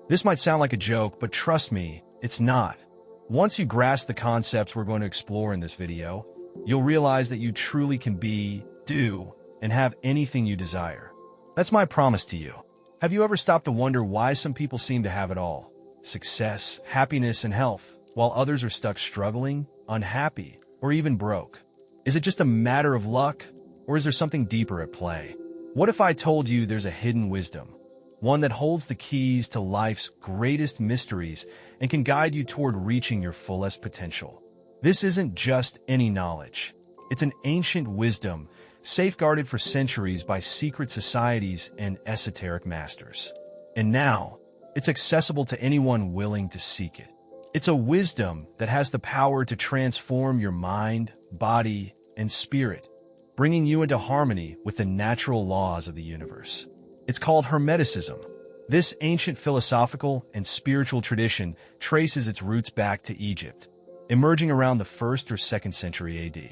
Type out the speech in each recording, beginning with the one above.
This might sound like a joke, but trust me, it's not. Once you grasp the concepts we're going to explore in this video, you'll realize that you truly can be, do, and have anything you desire. That's my promise to you. Have you ever stopped to wonder why some people seem to have it all? Success, happiness, and health, while others are stuck struggling, unhappy, or even broke. Is it just a matter of luck, or is there something deeper at play? What if I told you there's a hidden wisdom, one that holds the keys to life's greatest mysteries and can guide you toward reaching your fullest potential? This isn't just any knowledge. It's an ancient wisdom, safeguarded for centuries by secret societies and esoteric masters. And now, it's accessible to anyone willing to seek it. It's a wisdom that has the power to transform your mind, body, and spirit, bringing you into harmony with the natural laws of the universe. It's called Hermeticism. This ancient philosophical and spiritual tradition traces its roots back to Egypt, emerging around the 1st or 2nd century AD.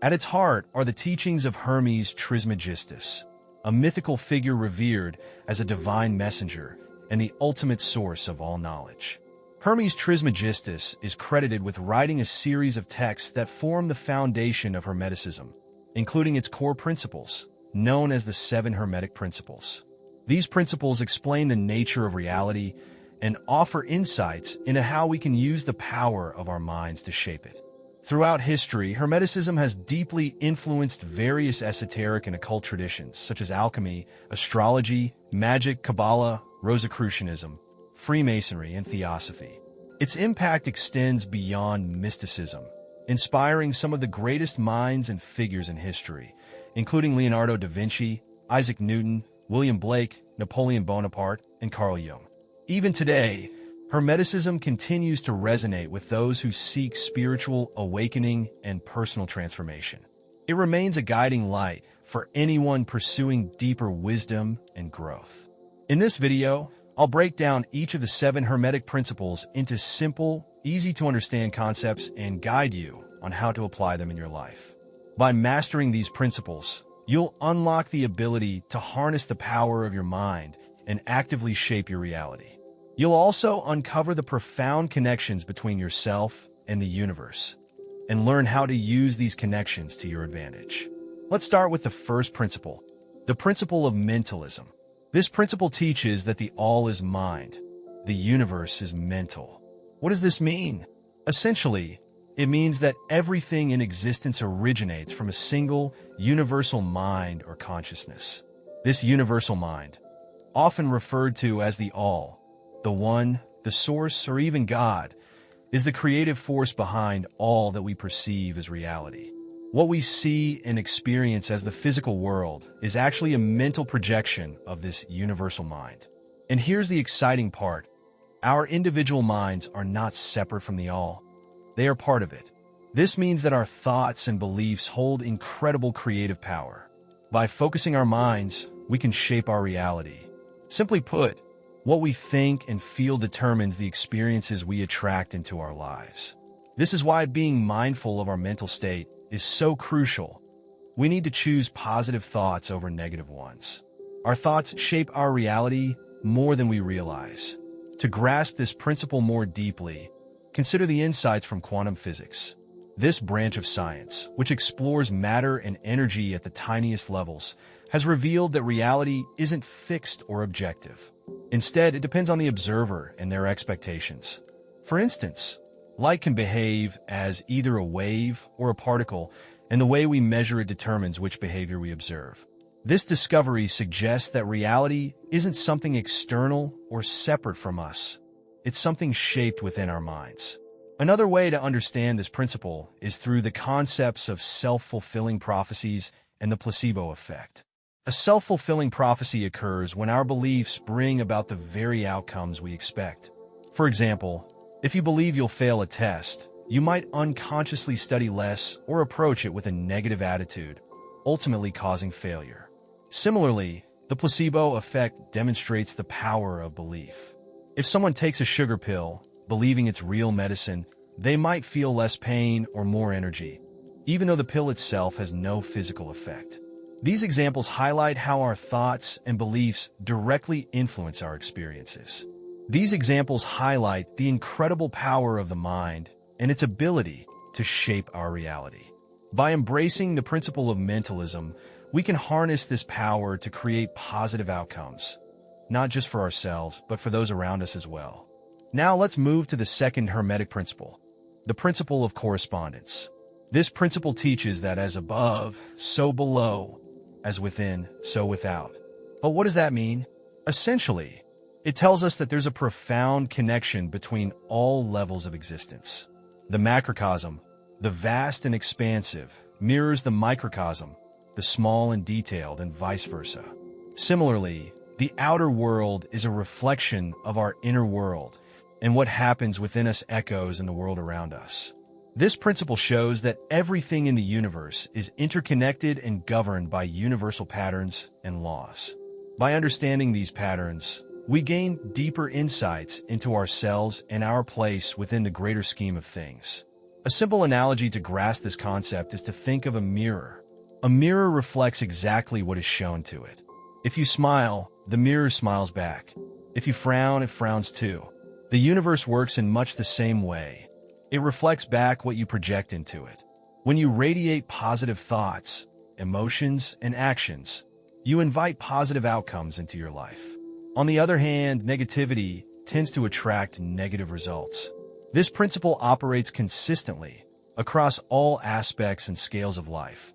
At its heart are the teachings of Hermes Trismegistus, a mythical figure revered as a divine messenger and the ultimate source of all knowledge. Hermes Trismegistus is credited with writing a series of texts that form the foundation of Hermeticism, including its core principles, known as the 7 Hermetic Principles. These principles explain the nature of reality and offer insights into how we can use the power of our minds to shape it. Throughout history, Hermeticism has deeply influenced various esoteric and occult traditions, such as alchemy, astrology, magic, Kabbalah, Rosicrucianism, Freemasonry, and Theosophy. Its impact extends beyond mysticism, inspiring some of the greatest minds and figures in history, including Leonardo da Vinci, Isaac Newton, William Blake, Napoleon Bonaparte, and Carl Jung. Even today, Hermeticism continues to resonate with those who seek spiritual awakening and personal transformation. It remains a guiding light for anyone pursuing deeper wisdom and growth. In this video, I'll break down each of the 7 Hermetic principles into simple, easy-to-understand concepts and guide you on how to apply them in your life. By mastering these principles, you'll unlock the ability to harness the power of your mind and actively shape your reality. You'll also uncover the profound connections between yourself and the universe, and learn how to use these connections to your advantage. Let's start with the first principle, the principle of mentalism. This principle teaches that the all is mind, the universe is mental. What does this mean? Essentially, it means that everything in existence originates from a single, universal mind or consciousness. This universal mind, often referred to as the all, the one, the source, or even God, is the creative force behind all that we perceive as reality. What we see and experience as the physical world is actually a mental projection of this universal mind. And here's the exciting part. Our individual minds are not separate from the all. They are part of it. This means that our thoughts and beliefs hold incredible creative power. By focusing our minds, we can shape our reality. Simply put, what we think and feel determines the experiences we attract into our lives. This is why being mindful of our mental state is so crucial. We need to choose positive thoughts over negative ones. Our thoughts shape our reality more than we realize. To grasp this principle more deeply, consider the insights from quantum physics. This branch of science, which explores matter and energy at the tiniest levels, has revealed that reality isn't fixed or objective. Instead, it depends on the observer and their expectations. For instance, light can behave as either a wave or a particle, and the way we measure it determines which behavior we observe. This discovery suggests that reality isn't something external or separate from us. It's something shaped within our minds. Another way to understand this principle is through the concepts of self-fulfilling prophecies and the placebo effect. A self-fulfilling prophecy occurs when our beliefs bring about the very outcomes we expect. For example, if you believe you'll fail a test, you might unconsciously study less or approach it with a negative attitude, ultimately causing failure. Similarly, the placebo effect demonstrates the power of belief. If someone takes a sugar pill, believing it's real medicine, they might feel less pain or more energy, even though the pill itself has no physical effect. These examples highlight how our thoughts and beliefs directly influence our experiences. These examples highlight the incredible power of the mind and its ability to shape our reality. By embracing the principle of mentalism, we can harness this power to create positive outcomes, not just for ourselves, but for those around us as well. Now let's move to the second Hermetic principle, the principle of correspondence. This principle teaches that as above, so below, as within, so without. But what does that mean? Essentially, it tells us that there's a profound connection between all levels of existence. The macrocosm, the vast and expansive, mirrors the microcosm, the small and detailed, and vice versa. Similarly, the outer world is a reflection of our inner world, and what happens within us echoes in the world around us. This principle shows that everything in the universe is interconnected and governed by universal patterns and laws. By understanding these patterns, we gain deeper insights into ourselves and our place within the greater scheme of things. A simple analogy to grasp this concept is to think of a mirror. A mirror reflects exactly what is shown to it. If you smile, the mirror smiles back. If you frown, it frowns too. The universe works in much the same way. It reflects back what you project into it. When you radiate positive thoughts, emotions, and actions, you invite positive outcomes into your life. On the other hand, negativity tends to attract negative results. This principle operates consistently across all aspects and scales of life,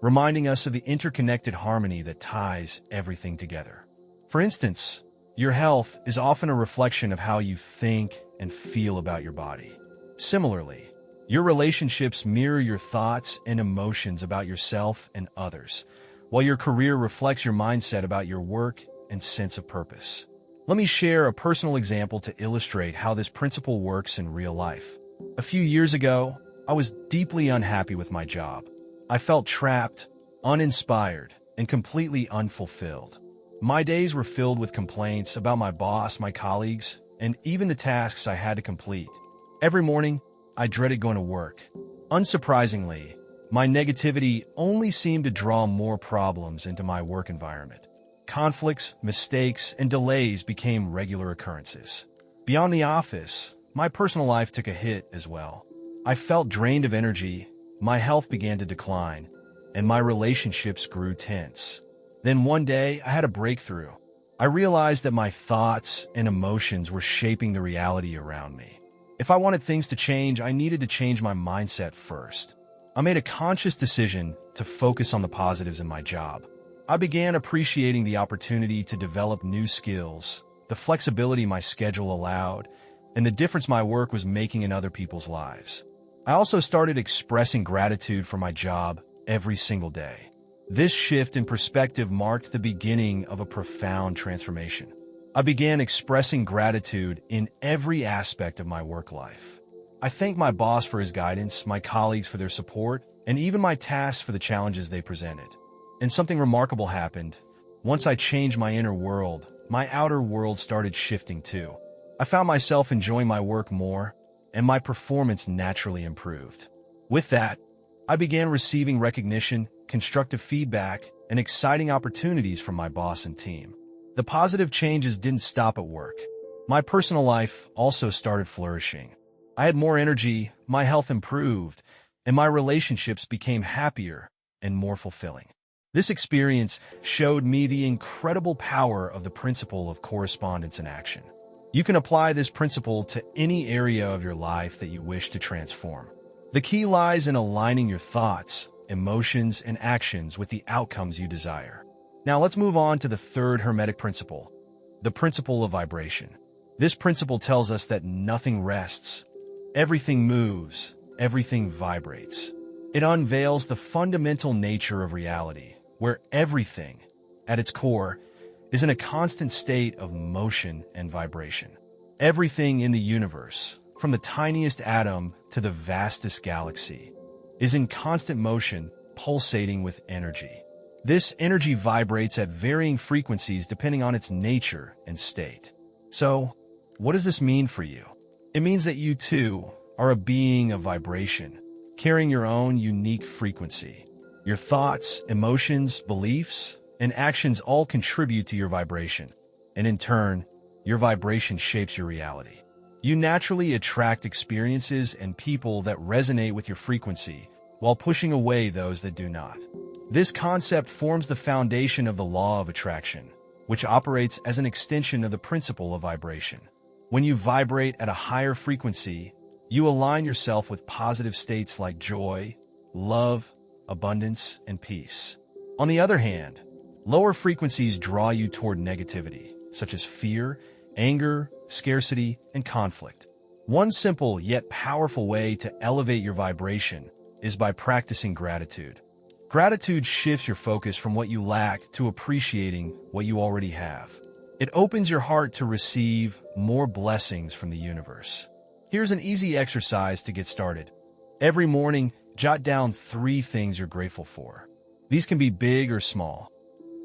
reminding us of the interconnected harmony that ties everything together. For instance, your health is often a reflection of how you think and feel about your body. Similarly, your relationships mirror your thoughts and emotions about yourself and others, while your career reflects your mindset about your work and sense of purpose. Let me share a personal example to illustrate how this principle works in real life. A few years ago, I was deeply unhappy with my job. I felt trapped, uninspired, and completely unfulfilled. My days were filled with complaints about my boss, my colleagues, and even the tasks I had to complete. Every morning, I dreaded going to work. Unsurprisingly, my negativity only seemed to draw more problems into my work environment. Conflicts, mistakes, and delays became regular occurrences. Beyond the office, my personal life took a hit as well. I felt drained of energy, my health began to decline, and my relationships grew tense. Then one day, I had a breakthrough. I realized that my thoughts and emotions were shaping the reality around me. If I wanted things to change, I needed to change my mindset first. I made a conscious decision to focus on the positives in my job. I began appreciating the opportunity to develop new skills, the flexibility my schedule allowed, and the difference my work was making in other people's lives. I also started expressing gratitude for my job every single day. This shift in perspective marked the beginning of a profound transformation. I began expressing gratitude in every aspect of my work life. I thanked my boss for his guidance, my colleagues for their support, and even my tasks for the challenges they presented. And something remarkable happened. Once I changed my inner world, my outer world started shifting too. I found myself enjoying my work more, and my performance naturally improved. With that, I began receiving recognition, constructive feedback, and exciting opportunities from my boss and team. The positive changes didn't stop at work. My personal life also started flourishing. I had more energy, my health improved, and my relationships became happier and more fulfilling. This experience showed me the incredible power of the principle of correspondence in action. You can apply this principle to any area of your life that you wish to transform. The key lies in aligning your thoughts, emotions, and actions with the outcomes you desire. Now let's move on to the third Hermetic principle, the principle of vibration. This principle tells us that nothing rests, everything moves, everything vibrates. It unveils the fundamental nature of reality, where everything, at its core, is in a constant state of motion and vibration. Everything in the universe, from the tiniest atom to the vastest galaxy, is in constant motion, pulsating with energy. This energy vibrates at varying frequencies depending on its nature and state. So, what does this mean for you? It means that you too are a being of vibration, carrying your own unique frequency. Your thoughts, emotions, beliefs, and actions all contribute to your vibration, and in turn, your vibration shapes your reality. You naturally attract experiences and people that resonate with your frequency, while pushing away those that do not. This concept forms the foundation of the law of attraction, which operates as an extension of the principle of vibration. When you vibrate at a higher frequency, you align yourself with positive states like joy, love, abundance, and peace. On the other hand, lower frequencies draw you toward negativity, such as fear, anger, scarcity, and conflict. One simple yet powerful way to elevate your vibration is by practicing gratitude. Gratitude shifts your focus from what you lack to appreciating what you already have. It opens your heart to receive more blessings from the universe. Here's an easy exercise to get started. Every morning, jot down 3 things you're grateful for. These can be big or small.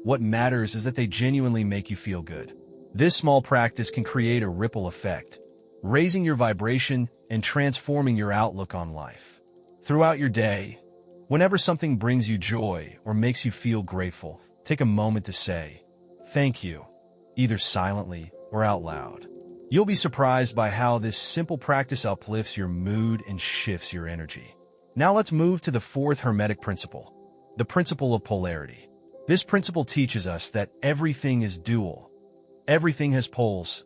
What matters is that they genuinely make you feel good. This small practice can create a ripple effect, raising your vibration and transforming your outlook on life. Throughout your day, whenever something brings you joy or makes you feel grateful, take a moment to say, "Thank you," either silently or out loud. You'll be surprised by how this simple practice uplifts your mood and shifts your energy. Now let's move to the 4th Hermetic principle, the principle of polarity. This principle teaches us that everything is dual. Everything has poles.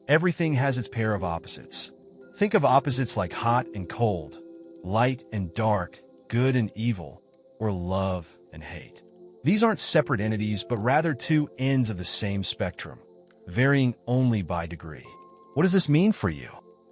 Everything has its pair of opposites. Think of opposites like hot and cold, light and dark, good and evil, or love and hate. These aren't separate entities, but rather 2 ends of the same spectrum, varying only by degree. What does this mean for you?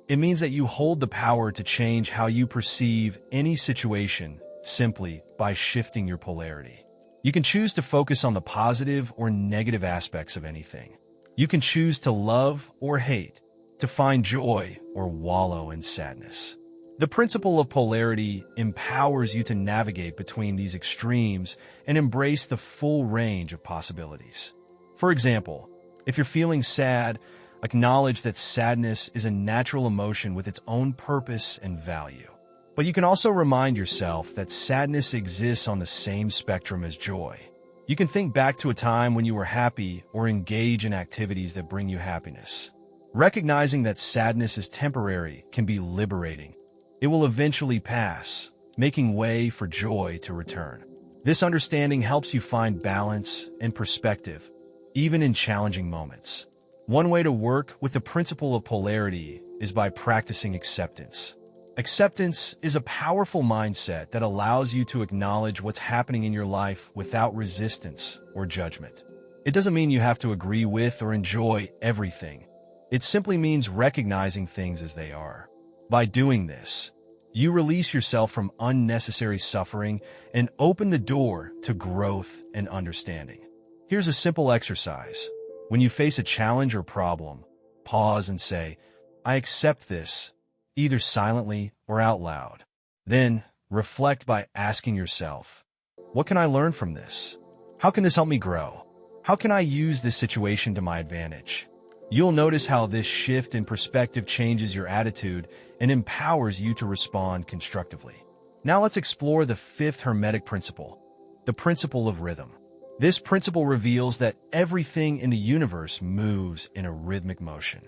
It means that you hold the power to change how you perceive any situation simply by shifting your polarity. You can choose to focus on the positive or negative aspects of anything. You can choose to love or hate, to find joy or wallow in sadness. The principle of polarity empowers you to navigate between these extremes and embrace the full range of possibilities. For example, if you're feeling sad, acknowledge that sadness is a natural emotion with its own purpose and value. But you can also remind yourself that sadness exists on the same spectrum as joy. You can think back to a time when you were happy or engage in activities that bring you happiness. Recognizing that sadness is temporary can be liberating. It will eventually pass, making way for joy to return. This understanding helps you find balance and perspective, even in challenging moments. One way to work with the principle of polarity is by practicing acceptance. Acceptance is a powerful mindset that allows you to acknowledge what's happening in your life without resistance or judgment. It doesn't mean you have to agree with or enjoy everything. It simply means recognizing things as they are. By doing this, you release yourself from unnecessary suffering and open the door to growth and understanding. Here's a simple exercise. When you face a challenge or problem, pause and say, "I accept this," either silently or out loud. Then, reflect by asking yourself, "What can I learn from this? How can this help me grow? How can I use this situation to my advantage?" You'll notice how this shift in perspective changes your attitude and empowers you to respond constructively. Now let's explore the 5th Hermetic principle, the principle of rhythm. This principle reveals that everything in the universe moves in a rhythmic motion.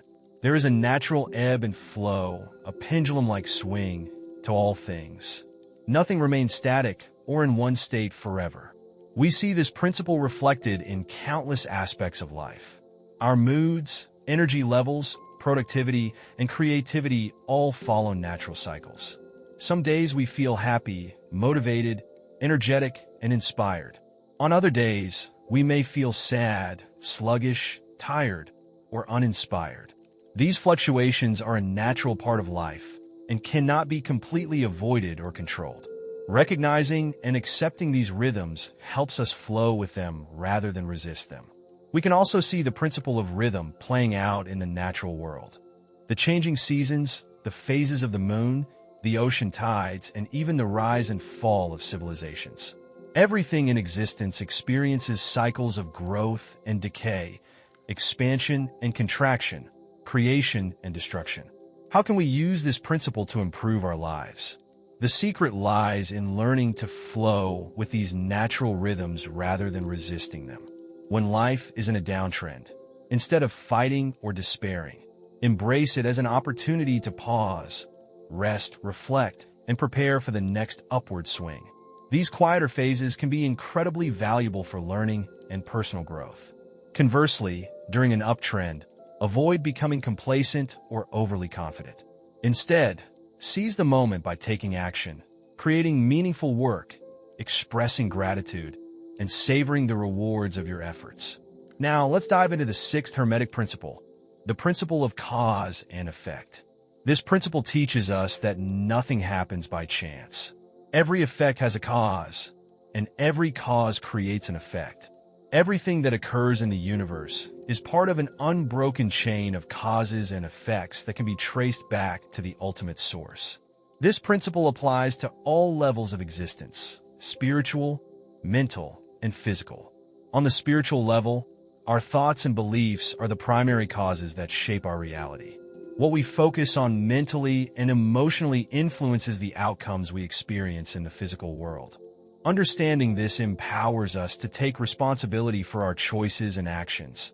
There is a natural ebb and flow, a pendulum-like swing to all things. Nothing remains static or in one state forever. We see this principle reflected in countless aspects of life. Our moods, energy levels, productivity, and creativity all follow natural cycles. Some days we feel happy, motivated, energetic, and inspired. On other days, we may feel sad, sluggish, tired, or uninspired. These fluctuations are a natural part of life and cannot be completely avoided or controlled. Recognizing and accepting these rhythms helps us flow with them rather than resist them. We can also see the principle of rhythm playing out in the natural world. The changing seasons, the phases of the moon, the ocean tides, and even the rise and fall of civilizations. Everything in existence experiences cycles of growth and decay, expansion and contraction, creation and destruction. How can we use this principle to improve our lives? The secret lies in learning to flow with these natural rhythms rather than resisting them. When life is in a downtrend, instead of fighting or despairing. Embrace it as an opportunity to pause, rest, reflect, and prepare for the next upward swing. These quieter phases can be incredibly valuable for learning and personal growth. Conversely, during an uptrend, avoid becoming complacent or overly confident. Instead, seize the moment by taking action, creating meaningful work, expressing gratitude, and savoring the rewards of your efforts. Now, let's dive into the sixth Hermetic principle, the principle of cause and effect. This principle teaches us that nothing happens by chance. Every effect has a cause, and every cause creates an effect. Everything that occurs in the universe is part of an unbroken chain of causes and effects that can be traced back to the ultimate source. This principle applies to all levels of existence: spiritual, mental, and physical. On the spiritual level, our thoughts and beliefs are the primary causes that shape our reality. What we focus on mentally and emotionally influences the outcomes we experience in the physical world. Understanding this empowers us to take responsibility for our choices and actions,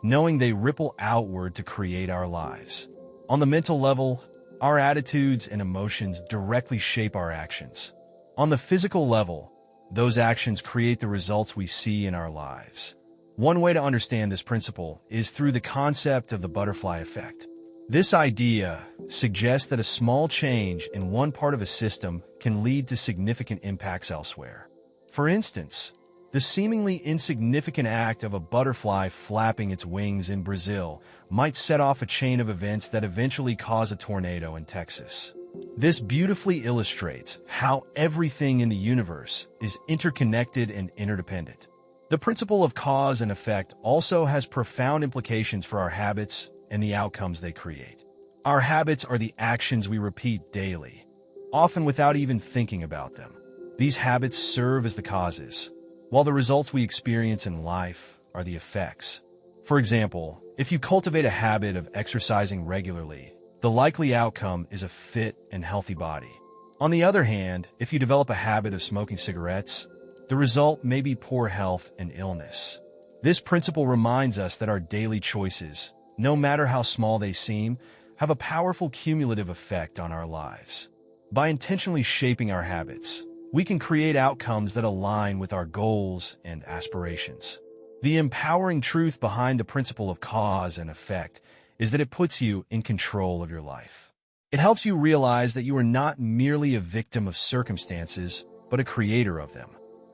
knowing they ripple outward to create our lives. On the mental level, our attitudes and emotions directly shape our actions. On the physical level, those actions create the results we see in our lives. One way to understand this principle is through the concept of the butterfly effect. This idea suggests that a small change in one part of a system can lead to significant impacts elsewhere. For instance, the seemingly insignificant act of a butterfly flapping its wings in Brazil might set off a chain of events that eventually cause a tornado in Texas. This beautifully illustrates how everything in the universe is interconnected and interdependent. The principle of cause and effect also has profound implications for our habits and the outcomes they create. Our habits are the actions we repeat daily, often without even thinking about them. These habits serve as the causes, while the results we experience in life are the effects. For example, if you cultivate a habit of exercising regularly, the likely outcome is a fit and healthy body. On the other hand, if you develop a habit of smoking cigarettes, the result may be poor health and illness. This principle reminds us that our daily choices, no matter how small they seem, have a powerful cumulative effect on our lives. By intentionally shaping our habits, we can create outcomes that align with our goals and aspirations. The empowering truth behind the principle of cause and effect is that it puts you in control of your life. It helps you realize that you are not merely a victim of circumstances, but a creator of them.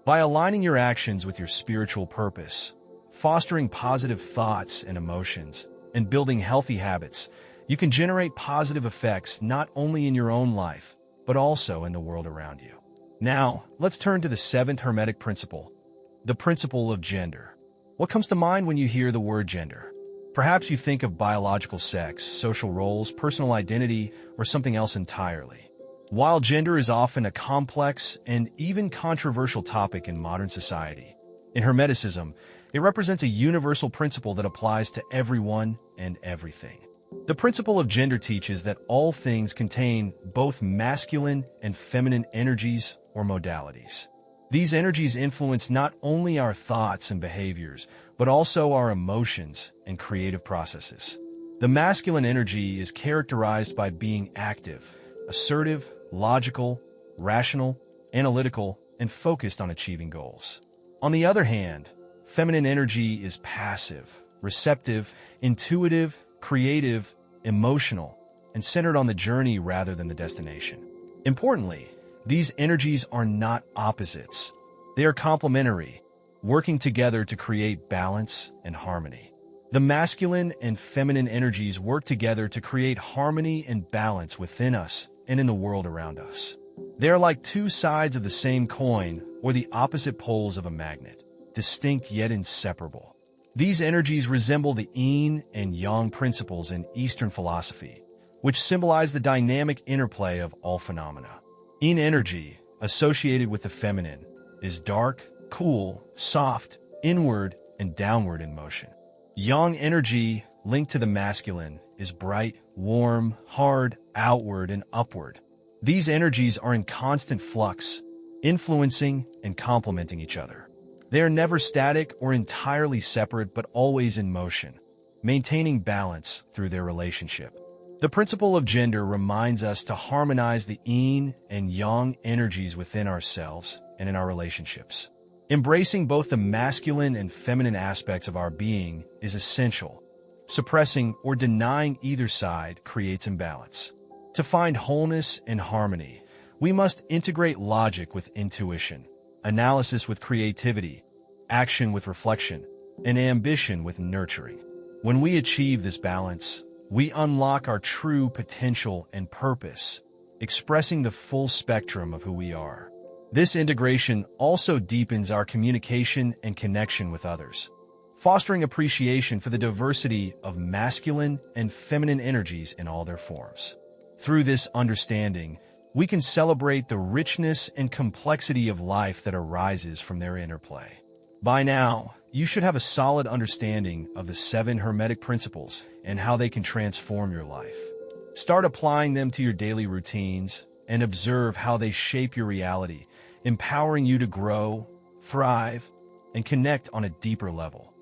By aligning your actions with your spiritual purpose, fostering positive thoughts and emotions, and building healthy habits, you can generate positive effects not only in your own life, but also in the world around you. Now, let's turn to the seventh Hermetic principle, the principle of gender. What comes to mind when you hear the word gender? Perhaps you think of biological sex, social roles, personal identity, or something else entirely. While gender is often a complex and even controversial topic in modern society, in Hermeticism, it represents a universal principle that applies to everyone and everything. The principle of gender teaches that all things contain both masculine and feminine energies or modalities. These energies influence not only our thoughts and behaviors, but also our emotions and creative processes. The masculine energy is characterized by being active, assertive, logical, rational, analytical, and focused on achieving goals. On the other hand, feminine energy is passive, receptive, intuitive, creative, emotional, and centered on the journey rather than the destination. Importantly, these energies are not opposites. They are complementary, working together to create balance and harmony. The masculine and feminine energies work together to create harmony and balance within us and in the world around us. They are like two sides of the same coin or the opposite poles of a magnet, distinct yet inseparable. These energies resemble the yin and yang principles in Eastern philosophy, which symbolize the dynamic interplay of all phenomena. Yin energy, associated with the feminine, is dark, cool, soft, inward, and downward in motion. Yang energy, linked to the masculine, is bright, warm, hard, outward, and upward. These energies are in constant flux, influencing and complementing each other. They are never static or entirely separate, but always in motion. maintaining balance through their relationship. The principle of gender reminds us to harmonize the yin and yang energies within ourselves and in our relationships. Embracing both the masculine and feminine aspects of our being is essential. Suppressing or denying either side creates imbalance. To find wholeness and harmony, we must integrate logic with intuition, analysis with creativity, action with reflection, and ambition with nurturing. When we achieve this balance, we unlock our true potential and purpose, expressing the full spectrum of who we are. This integration also deepens our communication and connection with others, fostering appreciation for the diversity of masculine and feminine energies in all their forms. Through this understanding, we can celebrate the richness and complexity of life that arises from their interplay. By now, you should have a solid understanding of the 7 Hermetic Principles and how they can transform your life. Start applying them to your daily routines and observe how they shape your reality, empowering you to grow, thrive, and connect on a deeper level.